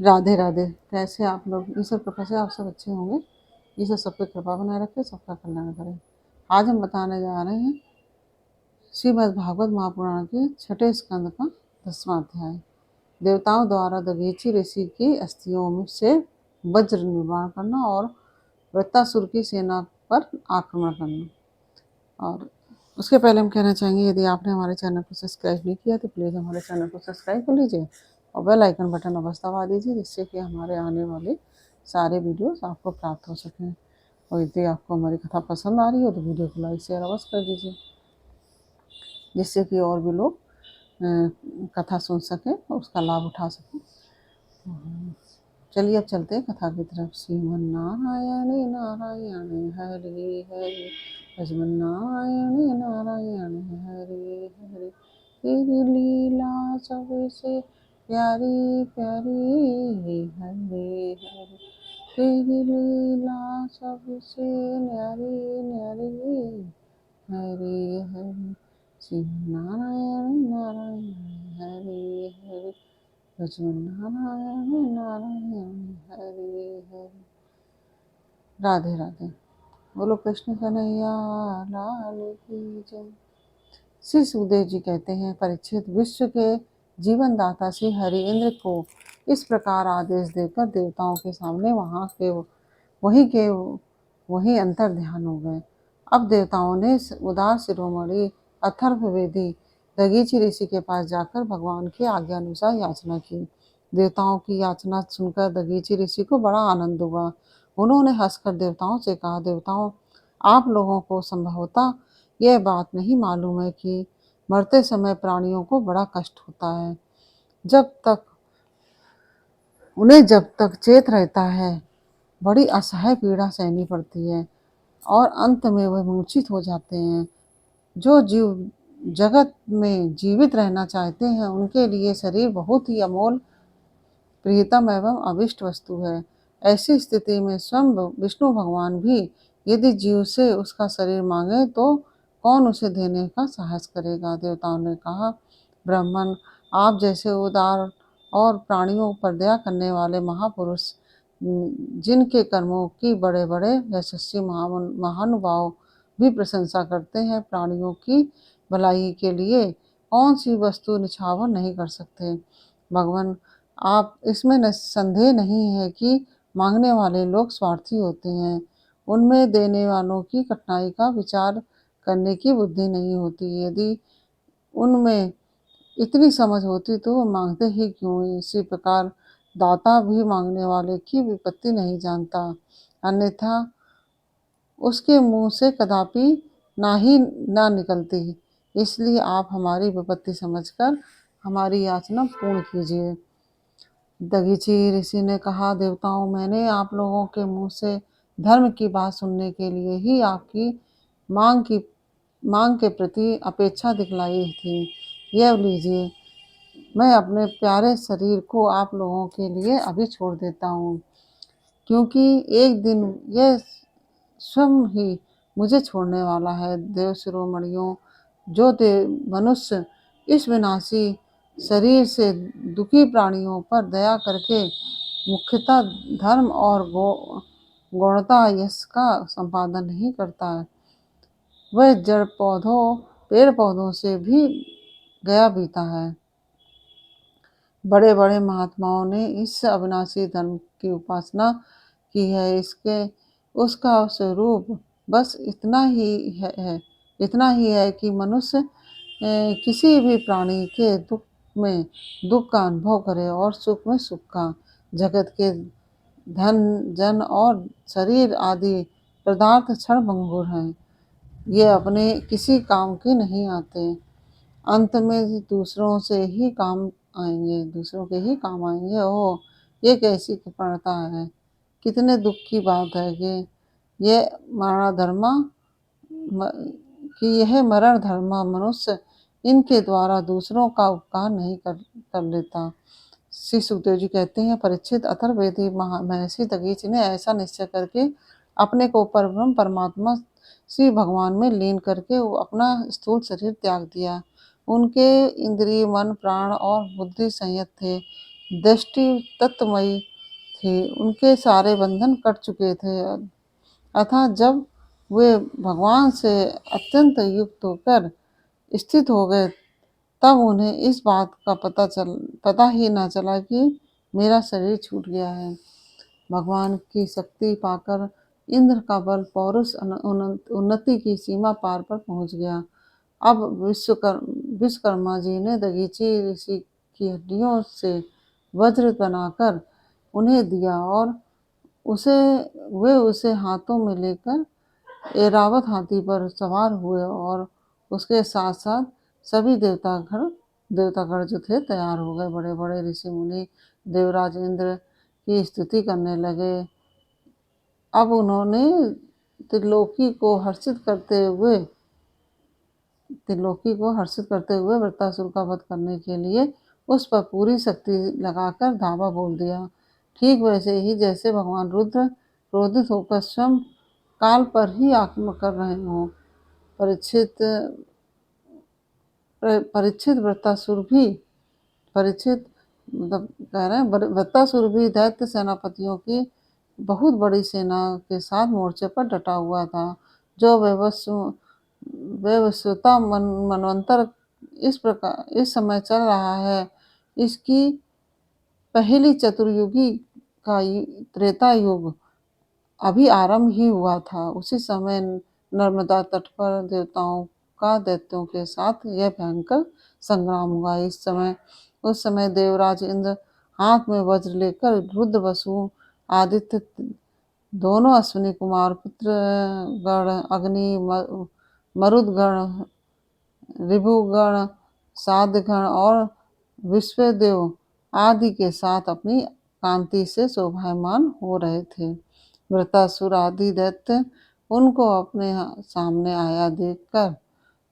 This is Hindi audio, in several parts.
राधे राधे। कैसे आप लोग? ईश्वर कृपा से आप सब अच्छे होंगे। ईश्वर सब पे कृपा बनाए रखे, सबका कल्याण करे। आज हम बताने जा रहे हैं श्रीमद् भागवत महापुराण के छठे स्कंद का 10वां अध्याय। देवताओं द्वारा दधीचि ऋषि की अस्थियों में से वज्र निर्माण करना और वृत्तासुर की सेना पर आक्रमण करना। और उसके पहले हम कहना चाहेंगे, यदि आपने हमारे चैनल को सब्सक्राइब नहीं किया तो प्लीज़ हमारे चैनल को सब्सक्राइब कर लीजिए और बेल आइकन बटन अवश्य दबा दीजिए, जिससे कि हमारे आने वाले सारे वीडियोस आपको प्राप्त हो सकें। और यदि आपको हमारी कथा पसंद आ रही हो तो वीडियो को लाइक शेयर अवश्य कर दीजिए, जिससे कि और भी लोग कथा सुन सकें और उसका लाभ उठा सकें। चलिए अब चलते हैं कथा की तरफ। श्रीमन्नारायण नारायण हरे हरे, भजमन्नारायण नारायण हरे हरे। तेरी लीला सबसे प्यारी प्यारी हरे हरे, तेरी लीला सबसे न्यारी न्यारी हरे हरे। श्रीमन्नारायण नारायण हरे हरे, नारायण नारायण हरे हरे। राधे राधे। बोलो कृष्ण कन्हैया लाल की जय। श्री सुखदेव जी कहते हैं, परीक्षित, विश्व के जीवन दाता श्री हरि इंद्र को इस प्रकार आदेश देकर देवताओं के सामने वही अंतर ध्यान हो गए। अब देवताओं ने उदार शिरोमणि अथर्ववेदी दधीचि ऋषि के पास जाकर भगवान की आज्ञा अनुसार याचना की। देवताओं की याचना सुनकर दधीचि ऋषि को बड़ा आनंद हुआ। उन्होंने हंसकर देवताओं से कहा, देवताओं, आप लोगों को संभवतः यह बात नहीं मालूम है कि मरते समय प्राणियों को बड़ा कष्ट होता है। जब तक चेत रहता है बड़ी असह्य पीड़ा सहनी पड़ती है और अंत में वह मूर्छित हो जाते हैं। जो जीव जगत में जीवित रहना चाहते हैं उनके लिए शरीर बहुत ही अमोल, प्रियतम एवं अभिष्ट वस्तु है। ऐसी स्थिति में स्वयं विष्णु भगवान भी यदि जीव से उसका शरीर मांगे तो कौन उसे देने का साहस करेगा। देवताओं ने कहा, ब्राह्मण, आप जैसे उदार और प्राणियों पर दया करने वाले महापुरुष, जिनके कर्मों की बड़े बड़े यशस्वी महानुभाव भी प्रशंसा करते हैं, प्राणियों की भलाई के लिए कौन सी वस्तु निछावर नहीं कर सकते। भगवान, आप इसमें संदेह नहीं है कि मांगने वाले लोग स्वार्थी होते हैं। उनमें देने वालों की कठिनाई का विचार करने की बुद्धि नहीं होती। यदि उनमें इतनी समझ होती तो वो मांगते ही क्यों। इसी प्रकार दाता भी मांगने वाले की विपत्ति नहीं जानता, अन्यथा उसके मुंह से कदापि ना निकलती। इसलिए आप हमारी विपत्ति समझकर हमारी याचना पूर्ण कीजिए। दधीचि ऋषि ने कहा, देवताओं, मैंने आप लोगों के मुंह से धर्म की बात सुनने के लिए ही आपकी मांग के प्रति अपेक्षा दिखलाई थी। यह लीजिए, मैं अपने प्यारे शरीर को आप लोगों के लिए अभी छोड़ देता हूँ, क्योंकि एक दिन यह स्वयं ही मुझे छोड़ने वाला है। देव शिरोमणियों, जो मनुष्य इस विनाशी शरीर से दुखी प्राणियों पर दया करके मुख्यतः धर्म और गौणता यश का संपादन नहीं करता है, वह जड़ पेड़ पौधों से भी गया बीता है। बड़े बड़े महात्माओं ने इस अविनाशी धर्म की उपासना की है। उसका स्वरूप बस इतना ही है कि मनुष्य किसी भी प्राणी के दुख में दुख का अनुभव करे और सुख में सुख का। जगत के धन जन और शरीर आदि पदार्थ क्षण भंगुर हैं, ये अपने किसी काम के नहीं आते, अंत में दूसरों के ही काम आएंगे। ओह, ये कैसी कृपणता है! कितने दुख की बात है कि यह मरण धर्मा मनुष्य इनके द्वारा दूसरों का उपकार नहीं कर लेता। श्री सुखदेव जी कहते हैं, परीक्षित, अथर्ववेदी महर्षि दधीचि ने ऐसा निश्चय करके अपने को परब्रह्म परमात्मा श्री भगवान में लीन करके अपना स्थूल शरीर त्याग दिया। उनके इंद्रिय, मन, प्राण और बुद्धि संयत थे। दृष्टि तत्वमयी थी, उनके सारे बंधन कट चुके थे। अतः जब वे भगवान से अत्यंत युक्त होकर स्थित हो गए, तब उन्हें इस बात का पता ही न चला कि मेरा शरीर छूट गया है। भगवान की शक्ति पाकर इंद्र का बल पौरुष उन्नति की सीमा पार पर पहुंच गया। अब विश्वकर्मा जी ने दधीचि ऋषि की हड्डियों से वज्र बनाकर उन्हें दिया और वे उसे हाथों में लेकर ऐरावत हाथी पर सवार हुए और उसके साथ साथ सभी देवतागण जो थे तैयार हो गए। बड़े बड़े ऋषि मुनि देवराज इंद्र की स्तुति करने लगे। अब उन्होंने त्रिलोकी को हर्षित करते हुए वृत्तासुर का वध करने के लिए उस पर पूरी शक्ति लगाकर धावा बोल दिया। ठीक वैसे ही जैसे भगवान रुद्र क्रोधित होकर स्वयं काल पर ही आक्रमण कर रहे हों। परीक्षित वृत्तासुर भी दैत्य सेनापतियों की बहुत बड़ी सेना के साथ मोर्चे पर डटा हुआ था। जो वैवस्वता मनवंतर इस समय चल रहा है, इसकी पहली चतुर्युगी का त्रेता युग अभी आरंभ ही हुआ था। उसी समय नर्मदा तट पर देवताओं का दैत्यों के साथ यह भयंकर संग्राम हुआ। उस समय देवराज इंद्र हाथ में वज्र लेकर रुद्र वसु आदित्य दोनों अश्विनी कुमार पुत्र गण अग्नि मरुदगण ऋभुगण साध्यगण और विश्वदेव आदि के साथ अपनी कांति से शोभायमान हो रहे थे। वृत्तासुर आदि दैत्य उनको अपने सामने आया देखकर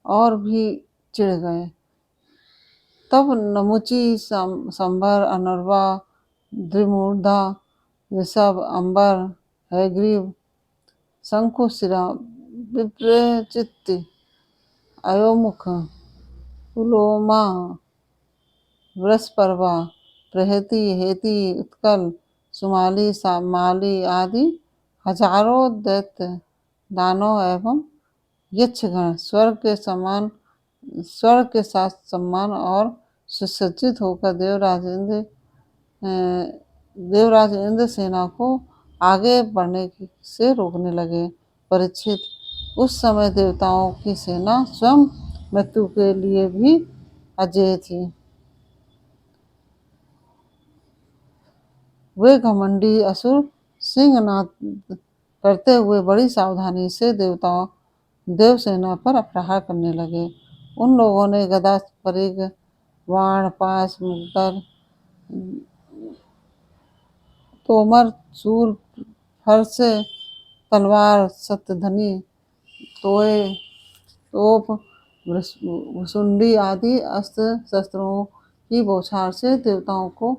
और भी चिढ़ गए। तब नमुची संभर अनर्वा द्रिमूर्धा ऋषभ अंबर हयग्रीव शंखुशिरा विप्रचित्ति अयोमुख पुलोमा वृषपर्वा प्रहति हेति उत्कल सुमाली माली आदि हजारों दैत्य दानव एवं यक्षगण स्वर्ग के साथ सम्मान और सुसज्जित होकर देवराज इंद्र सेना को आगे बढ़ने से रोकने लगे। परीक्षित उस समय देवताओं की सेना स्वयं मृत्यु के लिए भी अजेय थी। वे घमंडी असुर सिंहनाद करते हुए बड़ी सावधानी से देव सेना पर प्रहार करने लगे। उन लोगों ने गदा परिग बाण पाश मुक्तर तोमर शूल फर्श तलवार शतधनी तोप भुसुंडी आदि अस्त्र शस्त्रों की बौछार से देवताओं को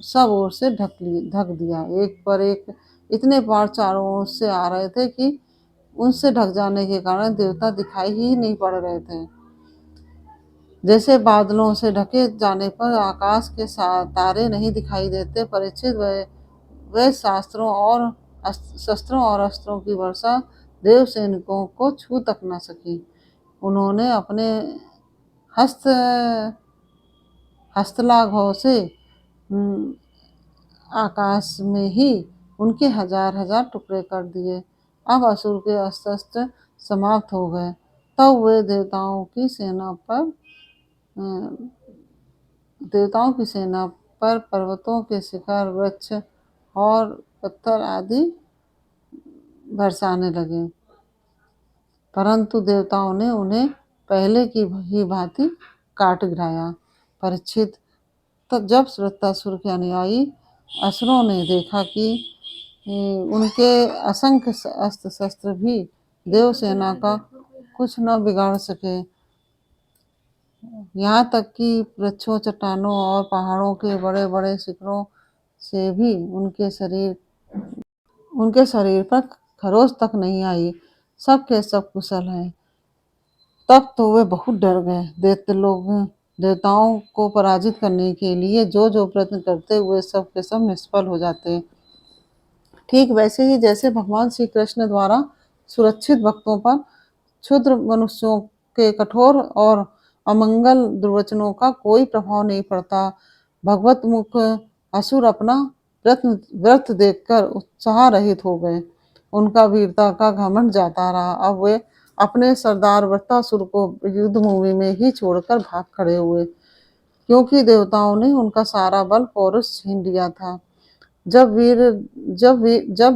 सब ओर से ढक दिया। एक पर एक इतने बाढ़ चारों ओर से आ रहे थे कि उनसे ढक जाने के कारण देवता दिखाई ही नहीं पड़ रहे थे। जैसे बादलों से ढके जाने पर आकाश के तारे नहीं दिखाई देते। परीक्षित वे शस्त्रों और अस्त्रों की वर्षा देव सैनिकों को छू तक न सकी। उन्होंने अपने हस्तलाघव से आकाश में ही उनके हजार हजार टुकड़े कर दिए। अब असुर के अस्त्र समाप्त हो गए। तब वे देवताओं की सेना पर पर्वतों के शिखर वृक्ष और पत्थर आदि बरसाने लगे, परंतु देवताओं ने उन्हें पहले की ही भांति काट गिराया। परीक्षित जब वृत्तासुर के अनुयायी असुरों ने देखा कि उनके असंख्य अस्त्र शस्त्र भी देव सेना का कुछ न बिगाड़ सके, यहाँ तक कि वृक्षों चट्टानों और पहाड़ों के बड़े बड़े शिखरों से भी उनके शरीर पर खरोंच तक नहीं आई, सब के सब कुशल हैं। तब तो वे बहुत डर गए। दैत्य लोग देवताओं को पराजित करने के लिए जो जो प्रयत्न करते हुए सब के सब निष्फल हो जाते। ठीक वैसे ही जैसे भगवान श्री कृष्ण द्वारा सुरक्षित भक्तों पर क्षुद्र मनुष्यों के कठोर और अमंगल दुर्वचनों का कोई प्रभाव नहीं पड़ता। भगवत मुख असुर अपना व्रत देखकर उत्साह रहित हो गए। उनका वीरता का घमंड जाता रहा। अब वे अपने सरदार वृत्तासुर को युद्ध भूमि में ही छोड़कर भाग खड़े हुए, क्योंकि देवताओं ने उनका सारा बल पौरुष छीन लिया था। जब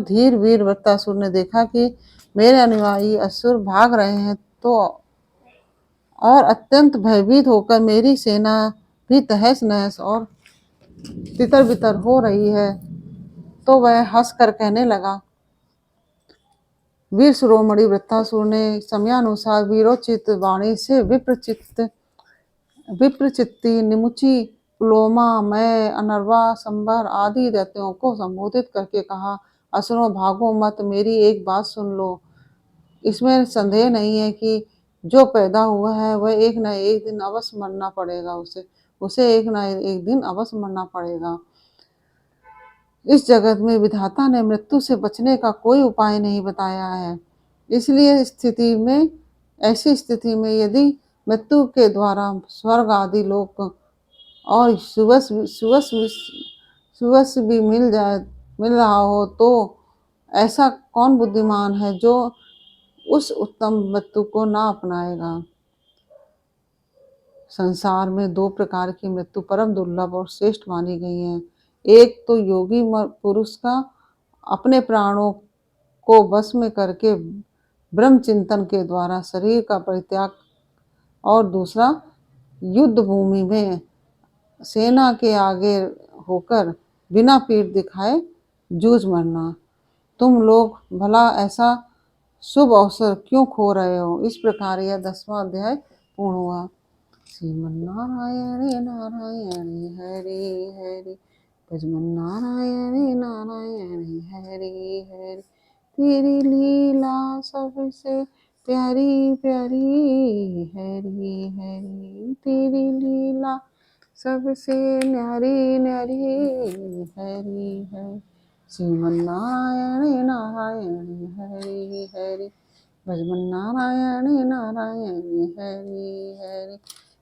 धीर वीर वृत्तासुर ने देखा कि मेरे अनुयायी असुर भाग रहे हैं तो और अत्यंत भयभीत होकर मेरी सेना भी तहस नहस और तितर बितर हो रही है, तो वह हंसकर कहने लगा। वीर शिरोमणि वृत्तासुर ने समयानुसार वीरोचित वाणी से विप्रचित्ति, निमुची, पुलोमा, मैं, अनर्वा, संबर आदि दैत्यों को संबोधित करके कहा, असुरों भागो मत, मेरी एक बात सुन लो। इसमें संदेह नहीं है कि जो पैदा हुआ है वह एक न एक दिन अवश्य मरना पड़ेगा, उसे एक न एक दिन अवश्य मरना पड़ेगा। इस जगत में विधाता ने मृत्यु से बचने का कोई उपाय नहीं बताया है। इसलिए ऐसी स्थिति में यदि मृत्यु के द्वारा स्वर्ग आदि लोक और सुवस भी मिल रहा हो, तो ऐसा कौन बुद्धिमान है जो उस उत्तम मृत्यु को ना अपनाएगा। संसार में दो प्रकार की मृत्यु परम दुर्लभ और श्रेष्ठ मानी गई है। एक तो योगी पुरुष का अपने प्राणों को वश में करके ब्रह्म चिंतन के द्वारा शरीर का परित्याग, और दूसरा युद्ध भूमि में सेना के आगे होकर बिना पीठ दिखाए जूझ मरना। तुम लोग भला ऐसा शुभ अवसर क्यों खो रहे हो। इस प्रकार यह 10वां अध्याय पूर्ण हुआ। श्रीमन्नारायण नारायण हरि हरि, भजमन्नारायण नारायण हरि हरि, तेरी लीला सबसे प्यारी प्यारी हरि हरि, तेरी लीला सबसे न्यारी न्यारी हरि हरि, श्रीमन्नारायण नारायण हरि हरि, भजमन्नारायण नारायण हरि हरि।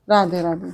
राधे राधे।